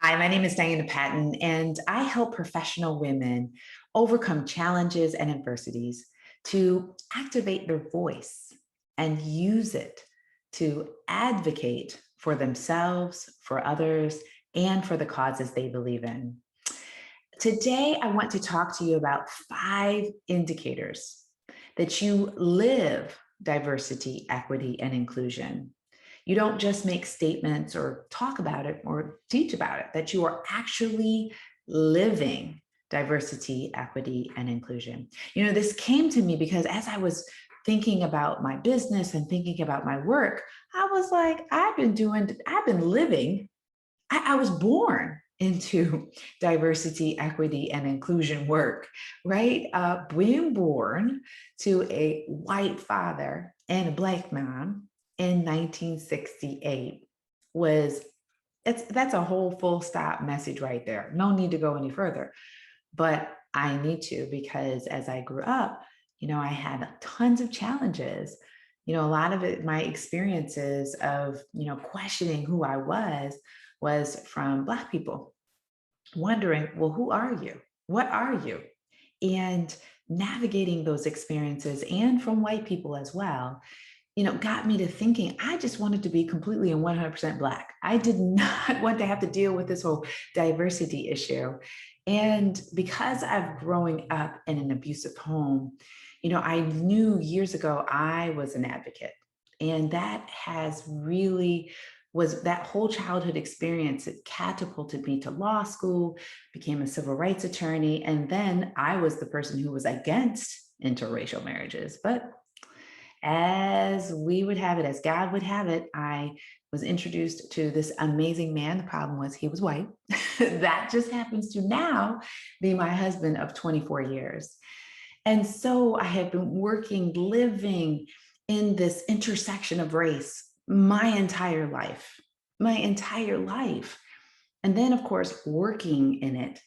Hi, my name is Diana Patton, and I help professional women overcome challenges and adversities to activate their voice and use it to advocate for themselves, for others, and for the causes they believe in. Today, I want to talk to you about 5 indicators that you live diversity, equity, and inclusion. You don't just make statements or talk about it or teach about it, that you are actually living diversity, equity, and inclusion. This came to me because as I was thinking about my business and thinking about my work, I was like, I've been living, I was born into diversity, equity, and inclusion work, right? Being born to a white father and a Black mom in 1968 was that's a whole full stop message right there. No need to go any further, but I need to, because as I grew up, I had tons of challenges. A lot of it, my experiences of, questioning who I was from Black people, wondering, well, who are you? What are you? And navigating those experiences, and from white people as well, got me to thinking I just wanted to be completely and 100% Black. I did not want to have to deal with this whole diversity issue. And because I've growing up in an abusive home, I knew years ago I was an advocate. And that has really was that whole childhood experience. It catapulted me to law school, became a civil rights attorney, and then I was the person who was against interracial marriages. But as we would have it, as God would have it, I was introduced to this amazing man. The problem was he was white. That just happens to now be my husband of 24 years. And so I have been working, living in this intersection of race my entire life, my entire life. And then, of course, working in it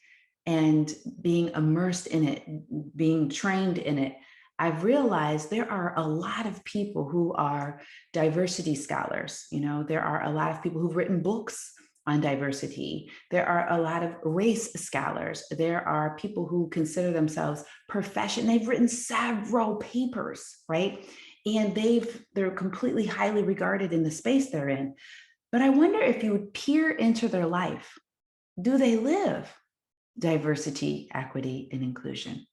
and being immersed in it, being trained in it, I've realized there are a lot of people who are diversity scholars. There are a lot of people who've written books on diversity. There are a lot of race scholars. There are people who consider themselves profession. They've written several papers, right? And they're completely highly regarded in the space they're in. But I wonder if you would peer into their life. Do they live diversity, equity, and inclusion?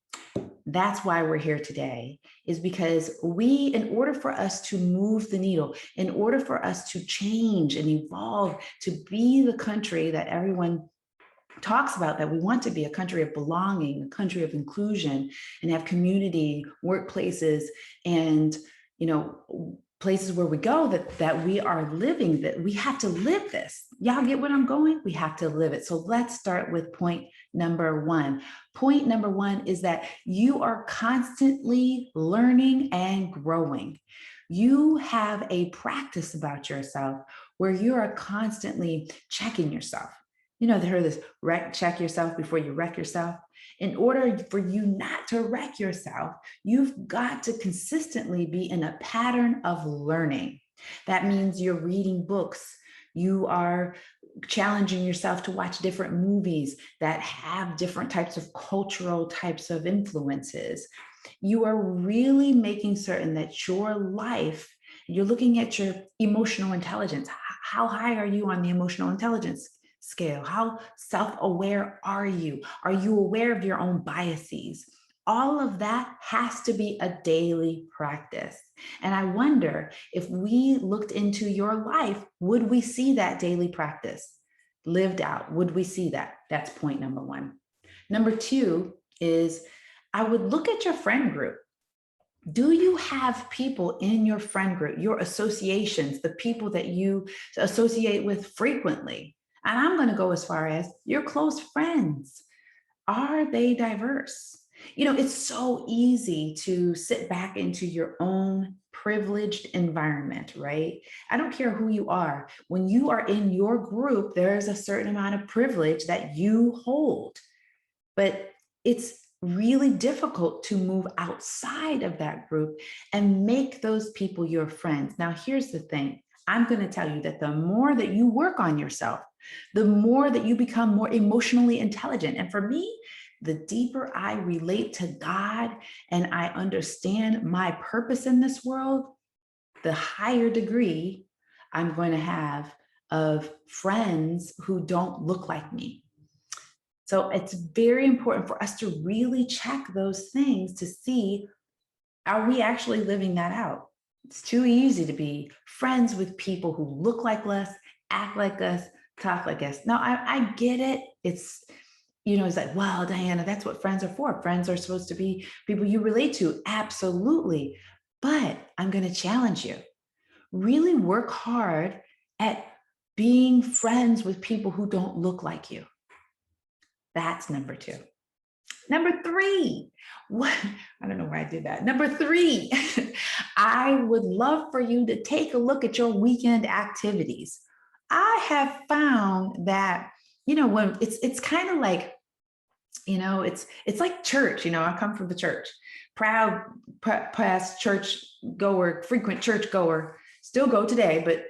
That's why we're here today, is because in order for us to move the needle, in order for us to change and evolve to be the country that everyone talks about, that we want to be, a country of belonging, a country of inclusion, and have community, workplaces, and places where we go that we are living, that we have to live this. Y'all get what I'm going? We have to live it. So let's start with point number 1. Point number 1 is that you are constantly learning and growing. You have a practice about yourself where you are constantly checking yourself. They heard this, check yourself before you wreck yourself. In order for you not to wreck yourself, you've got to consistently be in a pattern of learning. That means you're reading books. You are challenging yourself to watch different movies that have different types of cultural types of influences. You are really making certain that your life, you're looking at your emotional intelligence. How high are you on the emotional intelligence scale? How self-aware are you? Are you aware of your own biases? All of that has to be a daily practice. And I wonder, if we looked into your life, would we see that daily practice lived out? Would we see that? That's point number 1. Number 2 is I would look at your friend group. Do you have people in your friend group, your associations, the people that you associate with frequently? And I'm going to go as far as your close friends. Are they diverse? It's so easy to sit back into your own privileged environment, right? I don't care who you are. When you are in your group, there's a certain amount of privilege that you hold. But it's really difficult to move outside of that group and make those people your friends. Now, here's the thing. I'm going to tell you that the more that you work on yourself, the more that you become more emotionally intelligent. And for me, the deeper I relate to God and I understand my purpose in this world, the higher degree I'm going to have of friends who don't look like me. So it's very important for us to really check those things to see, are we actually living that out? It's too easy to be friends with people who look like us, act like us, talk like us. No, I get it. It's, it's like, well, Diana, that's what friends are for. Friends are supposed to be people you relate to. Absolutely. But I'm going to challenge you. Really work hard at being friends with people who don't look like you. That's number 2. Number 3, what, I don't know why I did that. Number 3, I would love for you to take a look at your weekend activities. I have found that, when it's kind of like, it's like church. I come from the church, proud past church goer, frequent church goer, still go today, but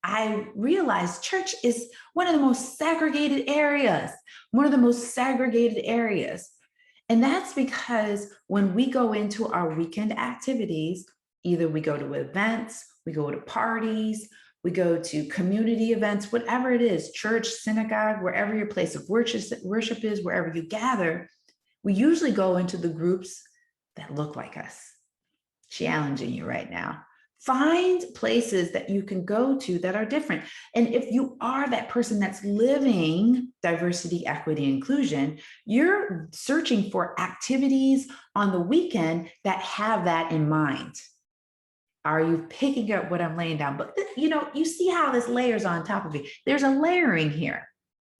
I realized church is one of the most segregated areas, And that's because when we go into our weekend activities, either we go to events, we go to parties, we go to community events, whatever it is, church, synagogue, wherever your place of worship is, wherever you gather, we usually go into the groups that look like us. Challenging you right now. Find places that you can go to that are different. And if you are that person that's living diversity, equity, inclusion, you're searching for activities on the weekend that have that in mind. Are you picking up what I'm laying down? But you see how this layers on top of it. There's a layering here.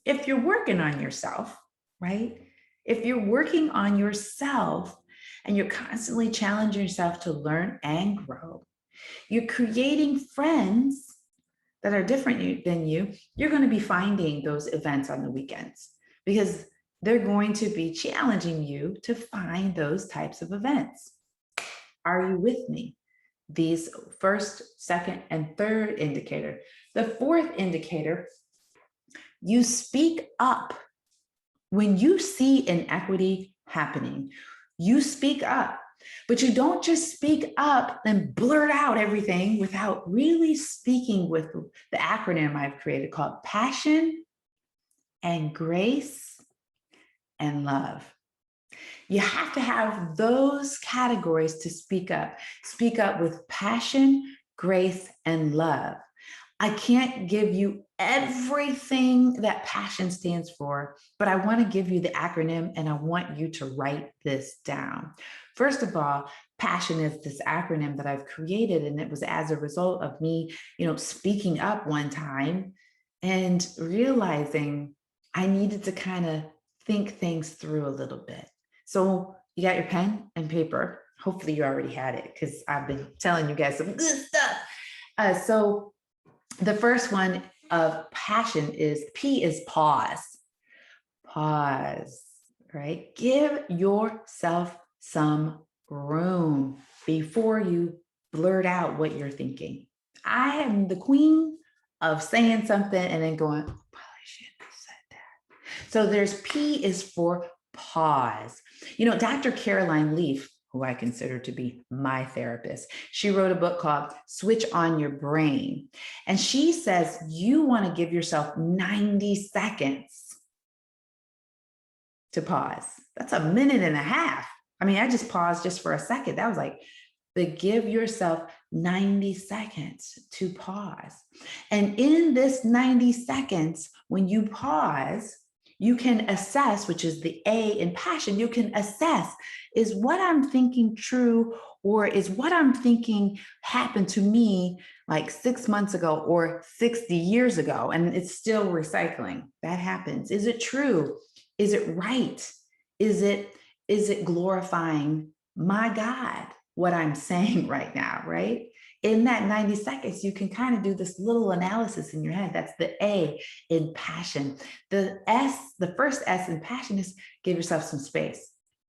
If you're working on yourself, right? If you're working on yourself and you're constantly challenging yourself to learn and grow, you're creating friends that are different than you, you're going to be finding those events on the weekends because they're going to be challenging you to find those types of events. Are you with me? These first, second, and third indicator. The fourth indicator, you speak up. When you see inequity happening, you speak up. But you don't just speak up and blurt out everything without really speaking with the acronym I've created called passion and grace and love. You have to have those categories to speak up. Speak up with passion, grace, and love. I can't give you everything that passion stands for, but I want to give you the acronym and I want you to write this down. First of all, passion is this acronym that I've created, and it was as a result of me, speaking up one time and realizing I needed to kind of think things through a little bit. So you got your pen and paper. Hopefully you already had it because I've been telling you guys some good stuff. So the first one of passion is P is pause. Pause, right? Give yourself some room before you blurt out what you're thinking. I am the queen of saying something and then going, probably shouldn't have said that. So there's P is for pause. Dr. Caroline Leaf, who I consider to be my therapist, she wrote a book called Switch on Your Brain. And she says you want to give yourself 90 seconds to pause. That's a minute and a half. I just paused just for a second. That was like, but give yourself 90 seconds to pause. And in this 90 seconds, when you pause, you can assess, which is the A in passion, you can assess, is what I'm thinking true, or is what I'm thinking happened to me like 6 months ago or 60 years ago, and it's still recycling. That happens. Is it true? Is it right? Is it glorifying my God, what I'm saying right now, right? In that 90 seconds, you can kind of do this little analysis in your head. That's the A in passion. The S, the first S in passion is give yourself some space,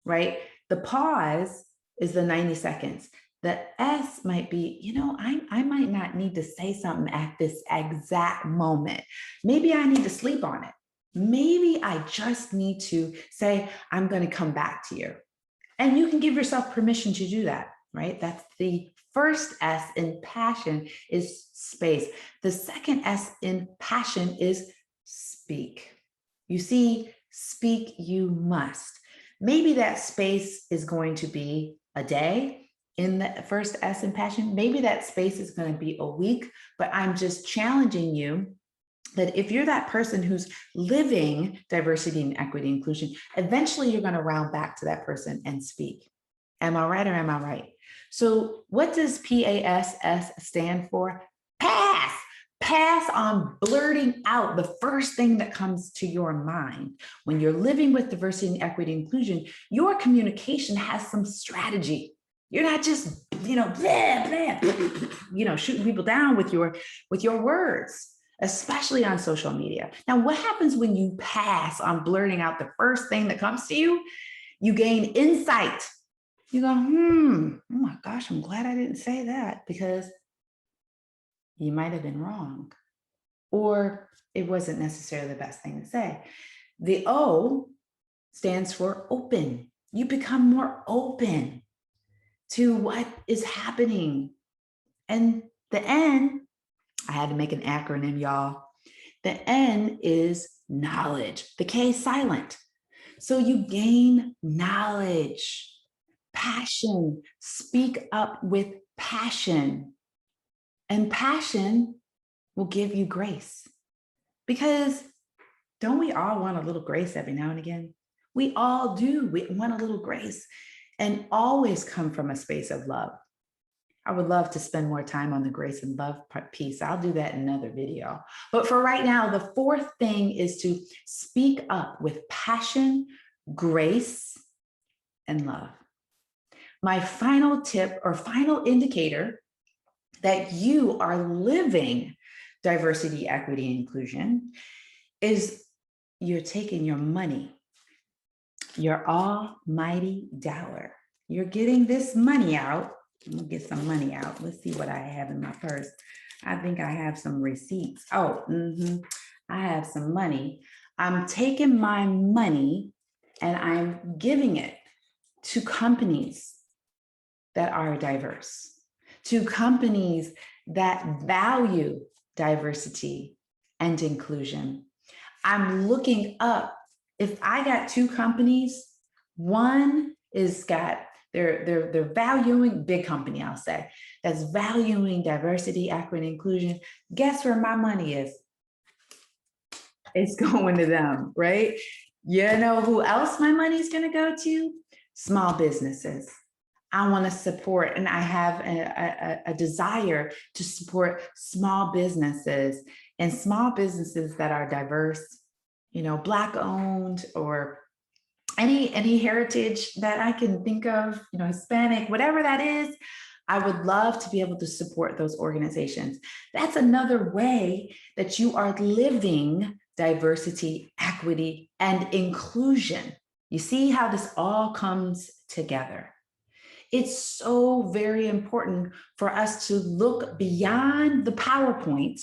right? The pause is the 90 seconds. The S might be, I might not need to say something at this exact moment. Maybe I need to sleep on it. Maybe I just need to say, I'm going to come back to you. And you can give yourself permission to do that, right? That's the first S in passion is space. The second S in passion is speak. You see, speak you must. Maybe that space is going to be a day in the first S in passion. Maybe that space is going to be a week, but I'm just challenging you that if you're that person who's living diversity and equity inclusion, eventually you're going to round back to that person and speak. Am I right or am I right? So what does PASS stand for? Pass. Pass on blurting out the first thing that comes to your mind. When you're living with diversity and equity inclusion, your communication has some strategy. You're not just, blah, blah, shooting people down with your words, especially on social media. Now, what happens when you pass on blurting out the first thing that comes to you? You gain insight. You go, oh my gosh, I'm glad I didn't say that because you might have been wrong, or it wasn't necessarily the best thing to say. The O stands for open. You become more open to what is happening. And the N, I had to make an acronym, y'all. The N is knowledge. The K is silent. So you gain knowledge, passion, speak up with passion. And passion will give you grace. Because don't we all want a little grace every now and again? We all do. We want a little grace and always come from a space of love. I would love to spend more time on the grace and love piece. I'll do that in another video. But for right now, the fourth thing is to speak up with passion, grace, and love. My final tip or final indicator that you are living diversity, equity, and inclusion is you're taking your money, your almighty dollar. You're getting this money out. I'm gonna get some money out. Let's see what I have in my purse. I think I have some receipts. I have some money. I'm taking my money and I'm giving it to companies that are diverse, to companies that value diversity and inclusion. I'm looking up, if I got two companies, one is they're valuing, big company, I'll say, that's valuing diversity, equity, and inclusion. Guess where my money is? It's going to them, right? You know who else my money is going to go to? Small businesses. I want to support, and I have a desire to support small businesses and small businesses that are diverse, Black owned, or any heritage that I can think of, Hispanic, whatever that is. I would love to be able to support those organizations. That's another way that you are living diversity, equity, and inclusion. You see how this all comes together. It's so very important for us to look beyond the PowerPoint,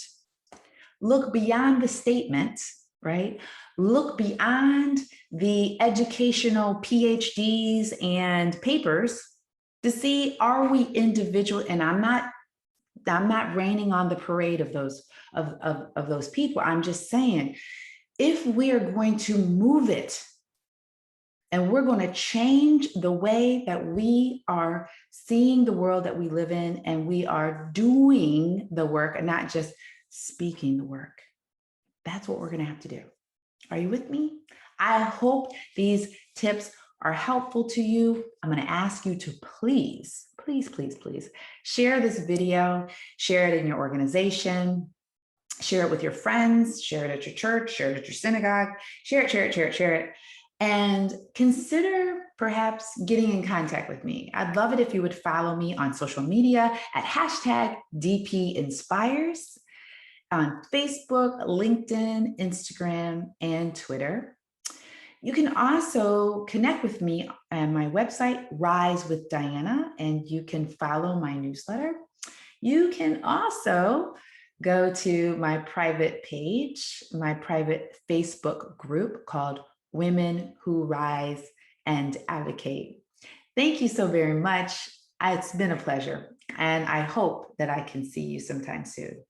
look beyond the statement, right? Look beyond the educational PhDs and papers to see, are we individual? And I'm not raining on the parade of those people. I'm just saying, if we are going to move it and we're going to change the way that we are seeing the world that we live in, and we are doing the work and not just speaking the work, that's what we're going to have to do. Are you with me? I hope these tips are helpful to you. I'm going to ask you to please share this video, share it in your organization, share it with your friends, share it at your church, share it at your synagogue, share it. And consider perhaps getting in contact with me. I'd love it if you would follow me on social media at #DPinspires on Facebook, LinkedIn, Instagram, and Twitter. You can also connect with me on my website, Rise with Diana, and you can follow my newsletter. You can also go to my private page, my private Facebook group called Women Who Rise and Advocate. Thank you so very much. It's been a pleasure, and I hope that I can see you sometime soon.